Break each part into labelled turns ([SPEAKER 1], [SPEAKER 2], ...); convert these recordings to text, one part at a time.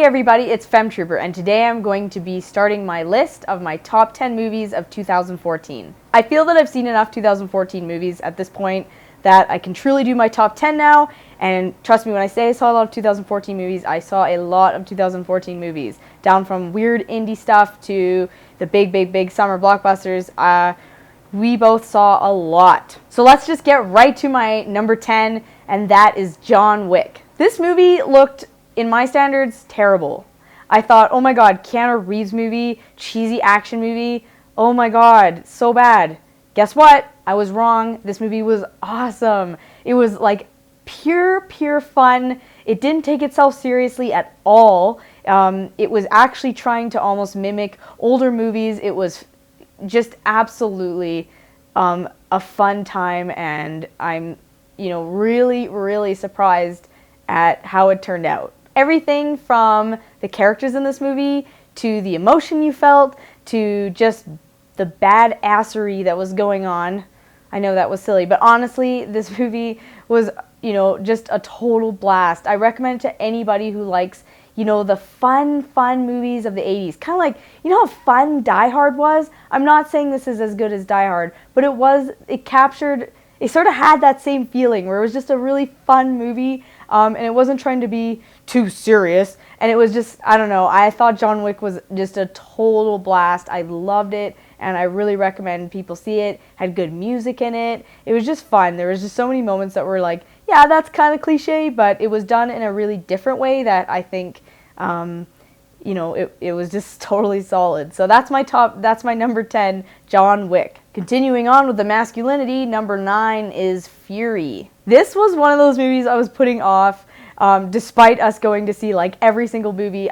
[SPEAKER 1] everybody, it's Femtrooper, and today I'm going to be starting my list of my top 10 movies of 2014. I feel that I've seen enough 2014 movies at this point that I can truly do my top 10 now, and trust me when I say I saw a lot of 2014 movies, I saw a lot of 2014 movies, down from weird indie stuff to the big summer blockbusters. We both saw a lot. So let's just get right to my number 10, and that is John Wick. This movie looked, in my standards, terrible. I thought, oh my god, Keanu Reeves movie, cheesy action movie, oh my god, so bad. Guess what? I was wrong. This movie was awesome. It was like pure fun. It didn't take itself seriously at all. It was actually trying to almost mimic older movies. It was just absolutely a fun time, and I'm, really surprised at how it turned out. Everything from the characters in this movie to the emotion you felt to just the badassery that was going on. I know that was silly, but honestly, this movie was, just a total blast. I recommend it to anybody who likes, the fun movies of the 80s. Kind of like, how fun Die Hard was? I'm not saying this is as good as Die Hard, but it sort of had that same feeling where it was just a really fun movie, and it wasn't trying to be too serious, and it was just, I don't know, I thought John Wick was just a total blast. I loved it, and I really recommend people see it. Had good music in it. It was just fun. There was just so many moments that were like, yeah, that's kind of cliche, but it was done in a really different way that I think, it was just totally solid. So that's my number 10, John Wick. Continuing on with the masculinity, number 9 is Fury. This was one of those movies I was putting off, despite us going to see like every single movie.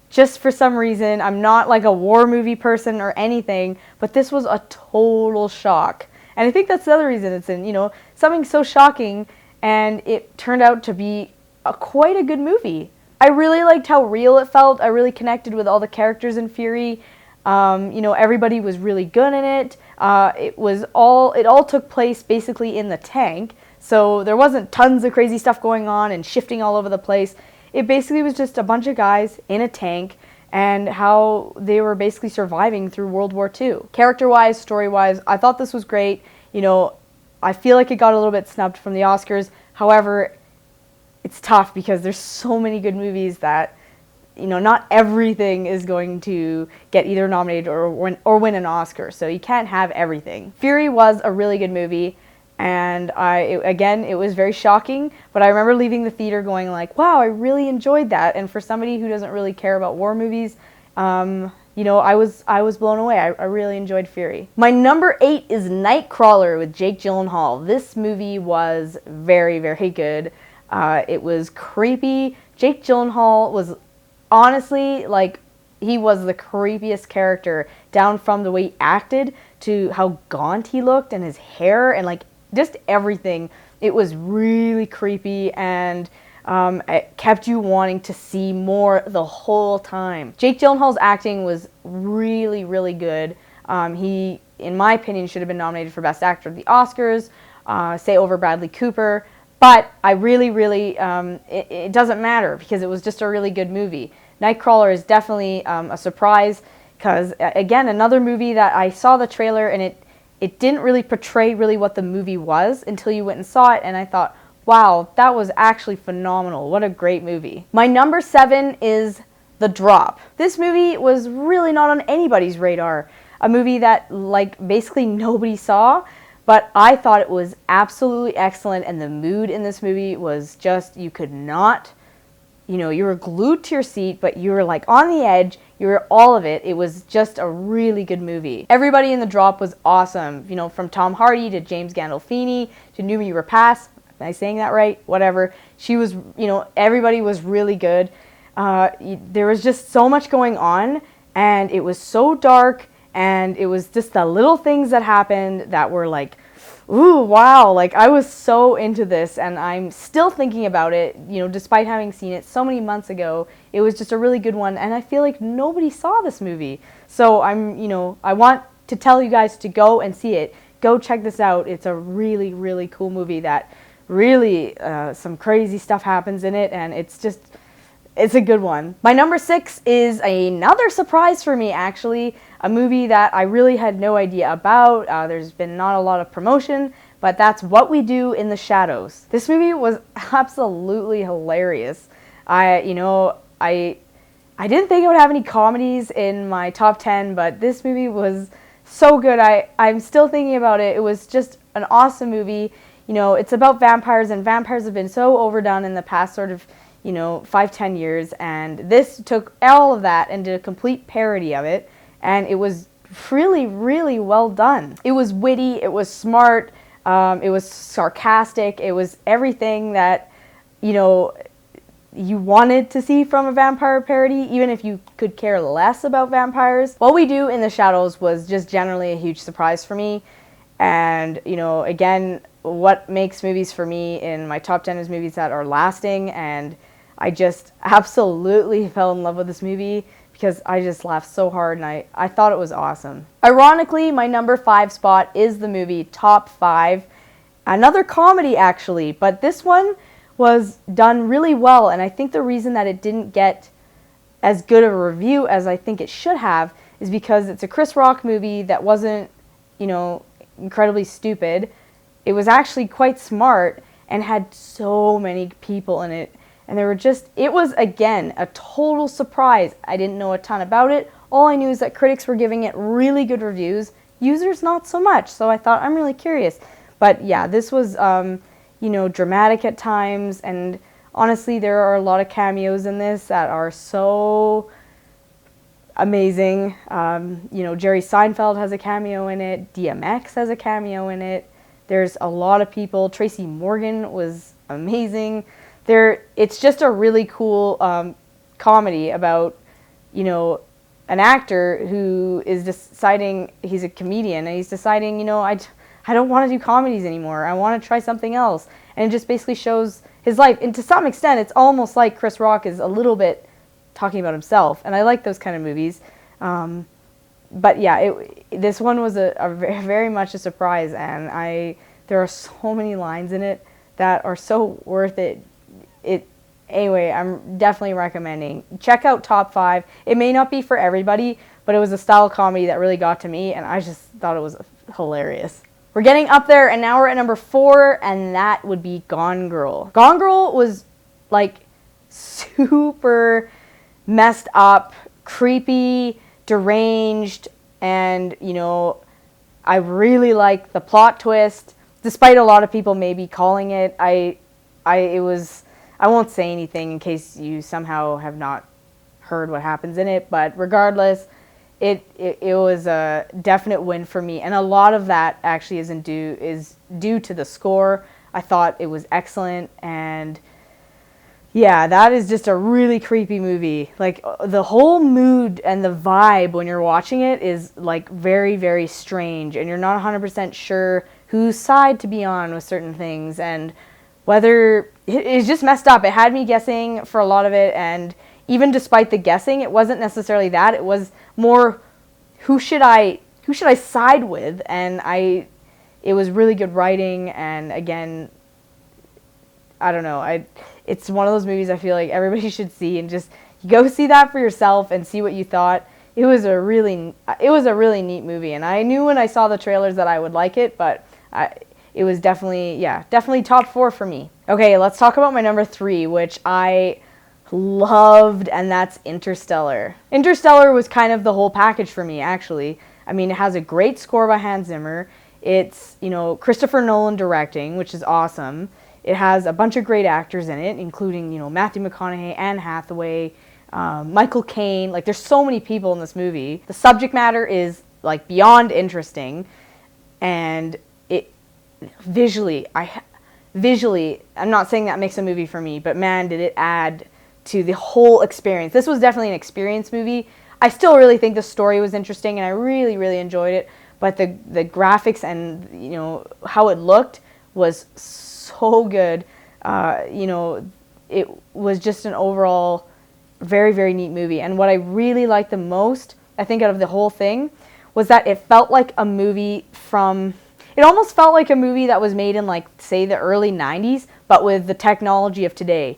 [SPEAKER 1] Just for some reason, I'm not like a war movie person or anything, but this was a total shock. And I think that's the other reason it's in, something so shocking, and it turned out to be quite a good movie. I really liked how real it felt. I really connected with all the characters in Fury. Everybody was really good in it. It all took place basically in the tank, so there wasn't tons of crazy stuff going on and shifting all over the place. It basically was just a bunch of guys in a tank and how they were basically surviving through World War II. Character-wise, story-wise, I thought this was great. I feel like it got a little bit snubbed from the Oscars. However, it's tough because there's so many good movies that, not everything is going to get either nominated or win an Oscar, so you can't have everything. Fury was a really good movie, and it was very shocking, but I remember leaving the theater going like, wow, I really enjoyed that. And for somebody who doesn't really care about war movies, I was blown away. I really enjoyed Fury. My number 8 is Nightcrawler with Jake Gyllenhaal. This movie was very good. It was creepy. Jake Gyllenhaal was honestly, he was the creepiest character, down from the way he acted to how gaunt he looked and his hair and just everything. It was really creepy, and it kept you wanting to see more the whole time. Jake Gyllenhaal's acting was really good. He, in my opinion, should have been nominated for Best Actor at the Oscars, say over Bradley Cooper. But I really, it doesn't matter because it was just a really good movie. Nightcrawler is definitely a surprise because, again, another movie that I saw the trailer and it didn't really portray really what the movie was until you went and saw it, and I thought, wow, that was actually phenomenal. What a great movie. My number 7 is The Drop. This movie was really not on anybody's radar. A movie that basically nobody saw. But I thought it was absolutely excellent, and the mood in this movie was just, you could not, you were glued to your seat, but you were on the edge, you were all of it. It was just a really good movie. Everybody in The Drop was awesome, from Tom Hardy to James Gandolfini to Noomi Rapace. Am I saying that right? Whatever. She was, everybody was really good. There was just so much going on, and it was so dark. And it was just the little things that happened that were ooh, wow. I was so into this, and I'm still thinking about it, despite having seen it so many months ago. It was just a really good one, and I feel like nobody saw this movie. So I want to tell you guys to go and see it. Go check this out. It's a really cool movie that really, some crazy stuff happens in it, and it's just, It's a good one. My number 6 is another surprise for me, actually. A movie that I really had no idea about. There's been not a lot of promotion, but that's What We Do in the Shadows. This movie was absolutely hilarious. I didn't think I would have any comedies in my top 10, but this movie was so good. I'm still thinking about it. It was just an awesome movie. It's about vampires, and vampires have been so overdone in the past sort of 5-10 years, and this took all of that and did a complete parody of it, and it was really, really well done. It was witty, it was smart, it was sarcastic, it was everything that you wanted to see from a vampire parody, even if you could care less about vampires. What We Do in the Shadows was just generally a huge surprise for me, and again, what makes movies for me in my top 10 is movies that are lasting, and I just absolutely fell in love with this movie because I just laughed so hard, and I thought it was awesome. Ironically, my number 5 spot is the movie TopFive. Another comedy, actually, but this one was done really well, and I think the reason that it didn't get as good of a review as I think it should have is because it's a Chris Rock movie that wasn't, incredibly stupid. It was actually quite smart and had so many people in it. And it was, again, a total surprise. I didn't know a ton about it. All I knew is that critics were giving it really good reviews. Users, not so much. So I thought, I'm really curious. But yeah, this was, dramatic at times. And honestly, there are a lot of cameos in this that are so amazing. Jerry Seinfeld has a cameo in it. DMX has a cameo in it. There's a lot of people. Tracy Morgan was amazing. It's just a really cool comedy about, an actor who is deciding, he's a comedian, and he's deciding, I don't want to do comedies anymore. I want to try something else. And it just basically shows his life. And to some extent, it's almost like Chris Rock is a little bit talking about himself. And I like those kind of movies. But yeah, this one was a very, very much a surprise. And there are so many lines in it that are so worth it. Anyway, I'm definitely recommending. Check out TopFive. It may not be for everybody, but it was a style comedy that really got to me, and I just thought it was hilarious. We're getting up there, and now we're at number 4, and that would be Gone Girl. Gone Girl was like super messed up, creepy, deranged, and I really like the plot twist. Despite a lot of people maybe calling it, I won't say anything in case you somehow have not heard what happens in it, but regardless, it was a definite win for me, and a lot of that actually is due to the score. I thought it was excellent, and yeah, that is just a really creepy movie. Like, the whole mood and the vibe when you're watching it is like very, very strange, and you're not 100% sure whose side to be on with certain things, and whether it's just messed up. It had me guessing for a lot of it, and even despite the guessing, it wasn't necessarily that. It was more, who should I side with? And it was really good writing, and again, I don't know. It's one of those movies I feel like everybody should see, and just go see that for yourself and see what you thought. It was a really neat movie, and I knew when I saw the trailers that I would like it, but it was definitely top 4 for me. Okay, let's talk about my number 3, which I loved, and that's Interstellar. Interstellar was kind of the whole package for me, actually. I mean, it has a great score by Hans Zimmer. It's, Christopher Nolan directing, which is awesome. It has a bunch of great actors in it, including, Matthew McConaughey, Anne Hathaway, Michael Caine. Like, there's so many people in this movie. The subject matter is, like, beyond interesting, and visually, I'm not saying that makes a movie for me, but man, did it add to the whole experience. This was definitely an experience movie. I still really think the story was interesting, and I really, really enjoyed it, but the graphics and, how it looked was so good. It was just an overall very, very neat movie, and what I really liked the most, I think, out of the whole thing, was that it felt like a movie it almost felt like a movie that was made in, like, say, the early 90s, but with the technology of today.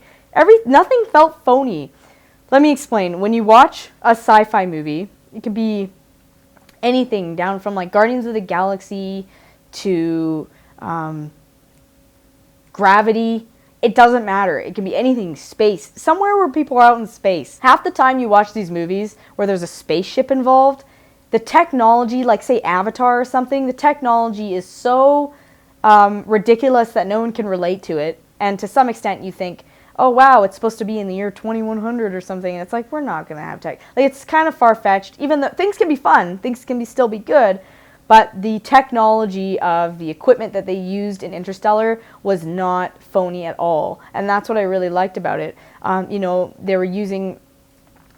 [SPEAKER 1] Nothing felt phony. Let me explain. When you watch a sci-fi movie, it could be anything down from like Guardians of the Galaxy to Gravity. It doesn't matter. It can be anything. Space. Somewhere where people are out in space. Half the time you watch these movies where there's a spaceship involved, the technology, like say Avatar or something, the technology is so ridiculous that no one can relate to it. And to some extent you think, oh wow, it's supposed to be in the year 2100 or something. And it's like, we're not going to have tech. Like, it's kind of far-fetched. Even though things can be fun, things can still be good, but the technology of the equipment that they used in Interstellar was not phony at all. And that's what I really liked about it. You know, they were using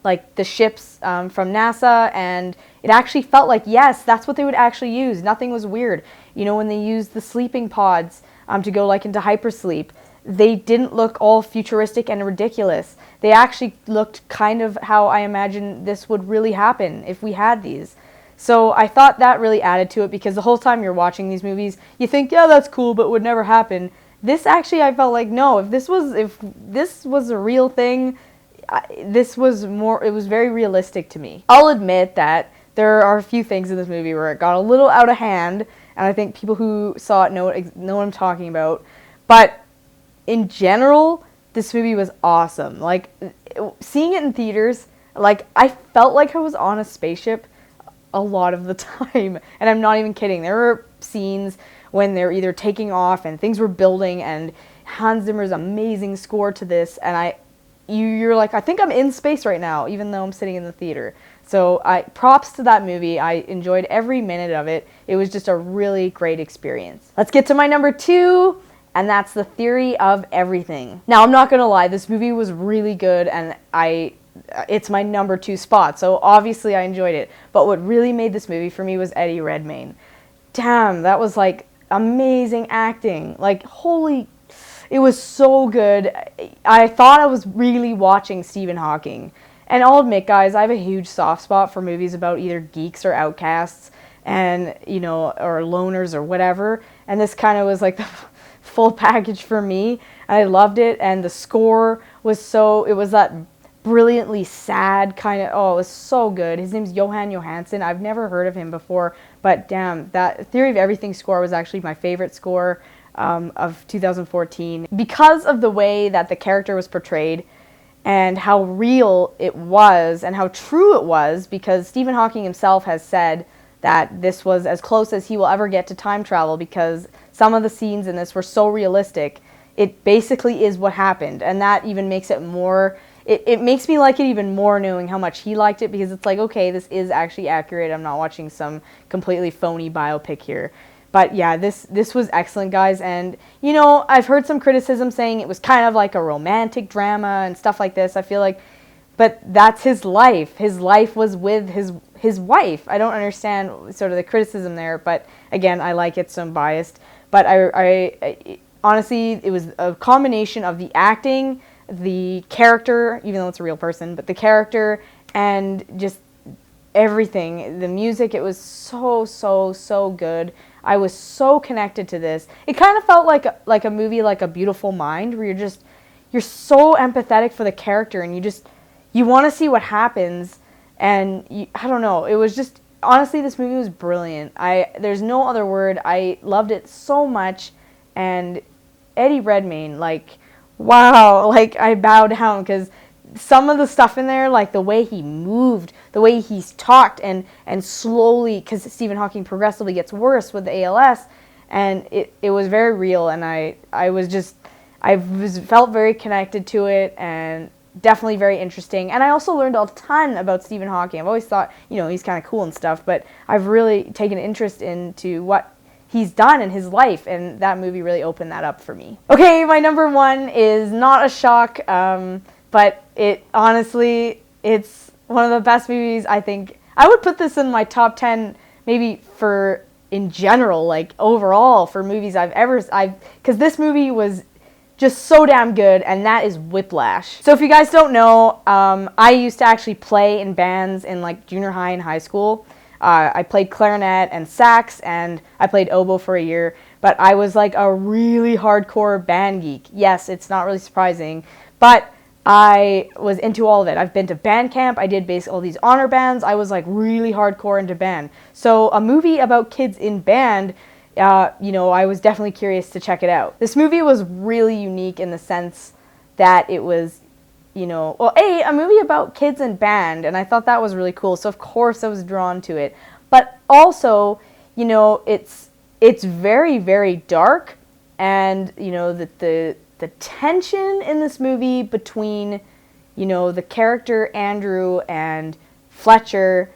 [SPEAKER 1] like the ships from NASA, and it actually felt like, yes, that's what they would actually use. Nothing was weird. You know, when they used the sleeping pods to go like into hypersleep, they didn't look all futuristic and ridiculous. They actually looked kind of how I imagine this would really happen if we had these. So I thought that really added to it, because the whole time you're watching these movies, you think, yeah, that's cool, but it would never happen. This actually, I felt like, no, if this was a real thing, it was very realistic to me. I'll admit that there are a few things in this movie where it got a little out of hand, and I think people who saw it know what I'm talking about. But in general, this movie was awesome. Like, seeing it in theaters, like, I felt like I was on a spaceship a lot of the time, and I'm not even kidding. There were scenes when they're either taking off and things were building, and Hans Zimmer's amazing score to this, and you're like, I think I'm in space right now, even though I'm sitting in the theater. So props to that movie. I enjoyed every minute of it. It was just a really great experience. Let's get to my number 2, and that's The Theory of Everything. Now, I'm not gonna lie, this movie was really good, and it's my number 2 spot, so obviously I enjoyed it. But what really made this movie for me was Eddie Redmayne. Damn, that was like amazing acting. Like, holy, it was so good. I thought I was really watching Stephen Hawking. And I'll admit, guys, I have a huge soft spot for movies about either geeks or outcasts, and, you know, or loners or whatever. And this kind of was like the full package for me. And I loved it, and the score was it was that brilliantly sad kind of, oh, it was so good. His name's Johan Johansson. I've never heard of him before, but damn, that Theory of Everything score was actually my favorite score of 2014, because of the way that the character was portrayed and how real it was and how true it was, because Stephen Hawking himself has said that this was as close as he will ever get to time travel, because some of the scenes in this were so realistic. It basically is what happened, and that even makes it more... It makes me like it even more knowing how much he liked it, because it's like, okay, this is actually accurate. I'm not watching some completely phony biopic here. But yeah, this was excellent, guys. And, you know, I've heard some criticism saying it was kind of like a romantic drama and stuff like this. I feel like, but that's his life. His life was with his wife. I don't understand sort of the criticism there, but again, I like it, so I'm biased. But I honestly, it was a combination of the acting, the character, even though it's a real person, but the character and just everything. The music, it was so good. I was so connected to this. It kind of felt like a movie like A Beautiful Mind, where you're so empathetic for the character, and you want to see what happens, and I don't know, it was just, honestly, this movie was brilliant. There's no other word. I loved it so much, and Eddie Redmayne, like, wow, like, I bow down, because some of the stuff in there, like the way he moved, the way he's talked, and slowly, because Stephen Hawking progressively gets worse with the ALS, and it was very real, and I felt very connected to it, and definitely very interesting. And I also learned a ton about Stephen Hawking. I've always thought, you know, he's kind of cool and stuff, but I've really taken interest into what he's done in his life, and that movie really opened that up for me. Okay, my number 1 is not a shock, but honestly, it's one of the best movies. I think I would put this in my top 10, maybe in general, like overall for movies because this movie was just so damn good, and that is Whiplash. So if you guys don't know, I used to actually play in bands in like junior high and high school. I played clarinet and sax, and I played oboe for a year, but I was like a really hardcore band geek. Yes, it's not really surprising, but I was into all of it. I've been to band camp. I did basically all these honor bands. I was like really hardcore into band. So a movie about kids in band, I was definitely curious to check it out. This movie was really unique in the sense that it was, a movie about kids in band, and I thought that was really cool. So of course I was drawn to it. But also, it's very, very dark, and the tension in this movie between, the character Andrew and Fletcher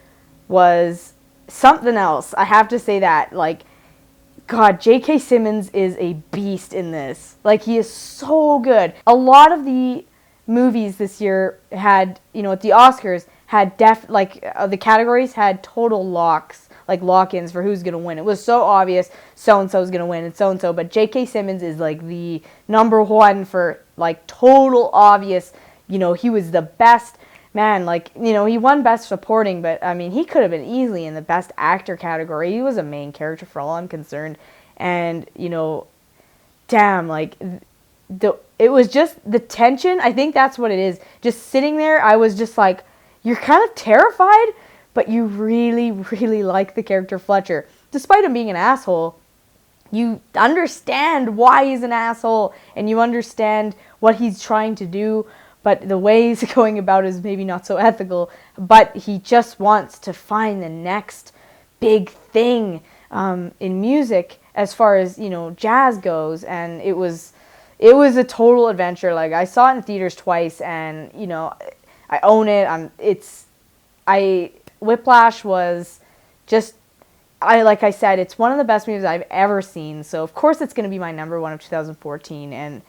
[SPEAKER 1] was something else. I have to say that. Like, God, J.K. Simmons is a beast in this. Like, he is so good. A lot of the movies this year had, at the Oscars, had the categories had total locks, like lock-ins for who's going to win. It was so obvious so-and-so's going to win and so-and-so, but J.K. Simmons is like the number one for like total obvious, he was the best. Man, he won Best Supporting, but, I mean, he could have been easily in the Best Actor category. He was a main character for all I'm concerned. And, damn, it was just the tension. I think that's what it is. Just sitting there, I was just like, you're kind of terrified, but you really, really like the character Fletcher. Despite him being an asshole, you understand why he's an asshole, and you understand what he's trying to do. But the way he's going about is maybe not so ethical. But he just wants to find the next big thing in music as far as, jazz goes. And it was a total adventure. Like, I saw it in theaters twice, and, I own it. Whiplash was just, like I said, it's one of the best movies I've ever seen. So, of course, it's going to be my number one of 2014. And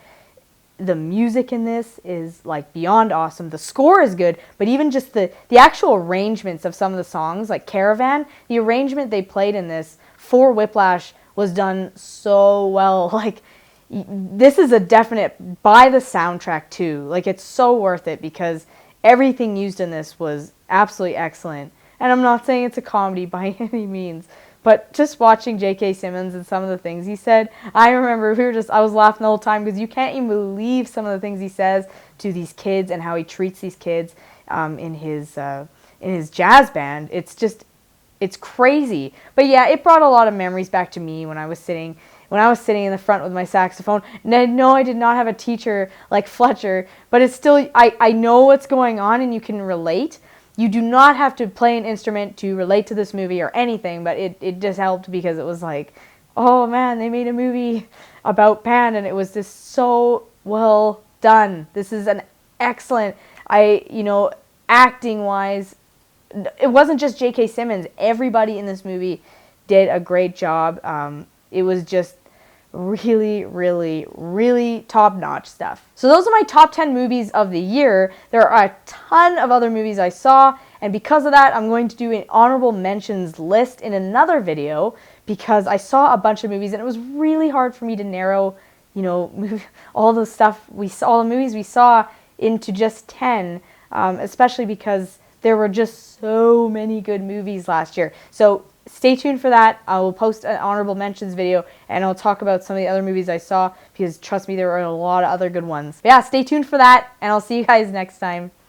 [SPEAKER 1] the music in this is like beyond awesome. The score is good, but even just the actual arrangements of some of the songs, like Caravan, the arrangement they played in this for Whiplash was done so well. Like, this is a definite buy the soundtrack too. Like, it's so worth it because everything used in this was absolutely excellent. And I'm not saying it's a comedy by any means, but just watching J.K. Simmons and some of the things he said, I remember I was laughing the whole time because you can't even believe some of the things he says to these kids and how he treats these kids in his jazz band. It's crazy. But yeah, it brought a lot of memories back to me when I was sitting in the front with my saxophone. And no, I did not have a teacher like Fletcher, but it's still, I know what's going on and you can relate. You do not have to play an instrument to relate to this movie or anything, but it just helped because it was like, oh man, they made a movie about band and it was just so well done. This is an excellent, acting wise, it wasn't just J.K. Simmons. Everybody in this movie did a great job. It was just really, really, really top-notch stuff. So those are my top 10 movies of the year. There are a ton of other movies I saw, and because of that, I'm going to do an honorable mentions list in another video because I saw a bunch of movies, and it was really hard for me to narrow, all the movies we saw into just 10, especially because there were just so many good movies last year. So stay tuned for that. I will post an honorable mentions video and I'll talk about some of the other movies I saw because trust me, there were a lot of other good ones. But yeah, stay tuned for that and I'll see you guys next time.